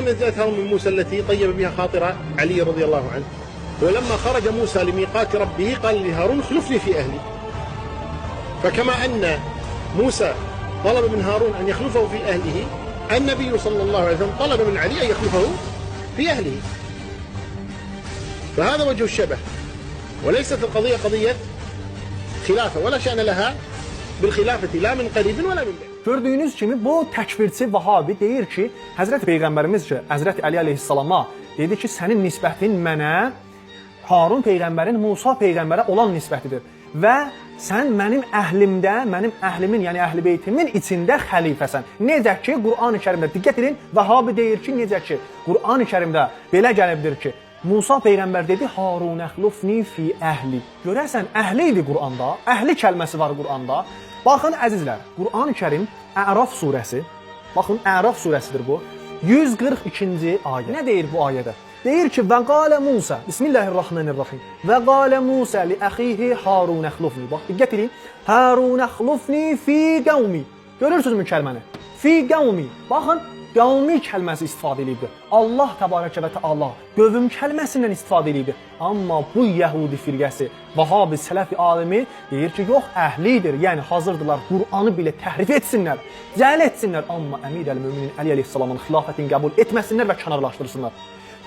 نزلت هارون من موسى التي طيب بها خاطر علي رضي الله عنه. ولما خرج موسى لميقات ربه قال لهارون اخلفني في أهلي. فكما أن موسى طلب من هارون أن يخلفه في أهله، النبي صلى الله عليه وسلم طلب من علي أن يخلفه في أهله. فهذا وجه الشبه، وليست القضية قضية خلافة ولا شأن لها بالخلافة لا من قريب ولا من بعيد. Gördüyünüz kimi bu təkfirçi Vahabi deyir ki, Həzrət Peyğəmbərimiz ki, Həzrət Əli əleyhissalama dedi ki, sənin nisbətin mənə Harun Peyğəmbərin Musa Peyğəmbərə olan nisbətidir və sən mənim əhlimdə, mənim əhlimin, yəni əhl-i beytimin içində xəlifəsən. Necə ki, Qur'an-ı Kərimdə, diqqət edin, Vahabi deyir ki, necə ki, Qur'an-ı Kərimdə belə gəlibdir ki, Musa Peyğəmbər dedi, Harun əxlufni fi əhli. Görəsən, əhli idi Qur'anda, əhli kəlməsi var Qur'anda. Baxın, əzizlər, Qur'an-ı Kərim, Əraf surəsi, baxın, Əraf surəsidir bu, 142-ci ayə. Nə deyir bu ayədə? Deyir ki, və qalə Musa, Bismillahirrahmanirrahim, və qalə Musa li əxihi Harun əxlufni. Bax, diqqət edin, Harun əxlufni fi qəvmi. Görürsünüzmü kəlməni? Fi qəvmi. Baxın, qəvmi kəlməsi istifadə edilibdir. Allah təbarəkə və təala qövm kəlməsindən istifadə edilibdir. Amma bu Yəhudi firqəsi, Vahabi sələfi alimi deyir ki, yox, əhlidir, yəni hazırdılar Qur'anı belə təhrif etsinlər, cəhl etsinlər, amma Əmir əl-Möminin Əli əleyhissalamın xilafətini qəbul etməsinlər və kənarlaşdırsınlar.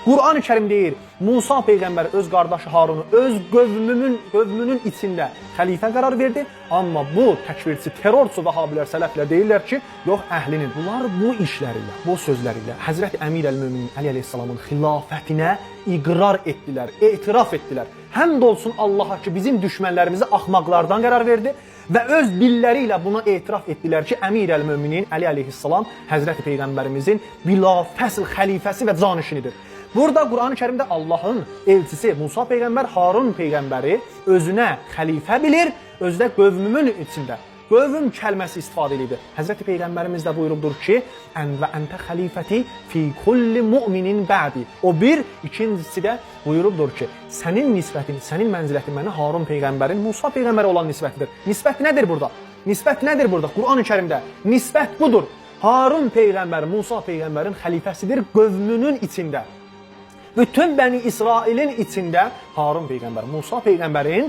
Qur'an-ı Kərim deyir, Musa Peyğəmbər öz qardaşı Harunu öz qövmünün içində xəlifə qərar verdi. Amma bu təkfirçi, terrorçu Vahabilər, sələflər deyirlər ki, yox, əhlinin. Bunlar bu işləri ilə, bu sözləri ilə Həzrət Əmir əl-Möminin Əli əleyhissalamın xilafətinə iqrar etdilər, etiraf etdilər. Həmd olsun Allaha ki, bizim düşmənlərimizi axmaqlardan qərar verdi və öz dilləri ilə buna etiraf etdilər ki, Əmir əl-Möminin Əli əleyhissalam Həzrət Peyğəmbərimizin bilafəsl xəlifəsi və canişinidir. Burada Qur'an-ı Kərimdə Allahın elçisi Musa Peyğəmbər Harun Peyğəmbəri özünə xəlifə bilir, özü də qövmümün içində. Qövm kəlməsi istifadə edilir. Həzrət Peyğəmbərimiz də buyurubdur ki, ən və əntə xəlifəti fi kulli mu'minin bə'di. O bir, ikincisi də buyurubdur ki, sənin nisbətin, sənin mənzilətin mənə Harun Peyğəmbərin Musa Peyğəmbərə olan nisbətidir. Nisbət nədir burada? Nisbət nədir burada? Qur'an-ı Kərimdə nisbət budur. Harun Peyğəmbər Musa Peyğəmbərin xəlifəsidir qövmünün içində. Bütün Bəni İsrailin içində Harun Peyğəmbər, Musa Peyğəmbərin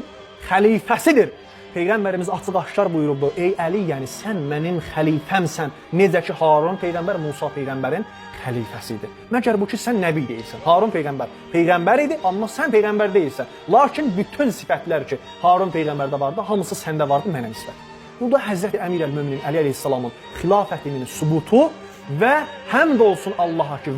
xəlifəsidir. Peyğəmbərimiz açıq-aşkar buyurubdur, ey Əli, yəni sən mənim xəlifəmsən. Necə ki, Harun Peyğəmbər Musa Peyğəmbərin xəlifəsidir. Məgər bu ki, sən nəbi deyilsən. Harun Peyğəmbər Peyğəmbər idi, amma sən Peyğəmbər deyilsən. Lakin bütün sifətlər ki, Harun Peyğəmbərdə vardı, hamısı səndə vardı, mənə nisbət. Bu da Həzrət Əmir əl-Möminin Əli əleyhissalamın xilafətinin sübutu və həmd olsun Allaha ki,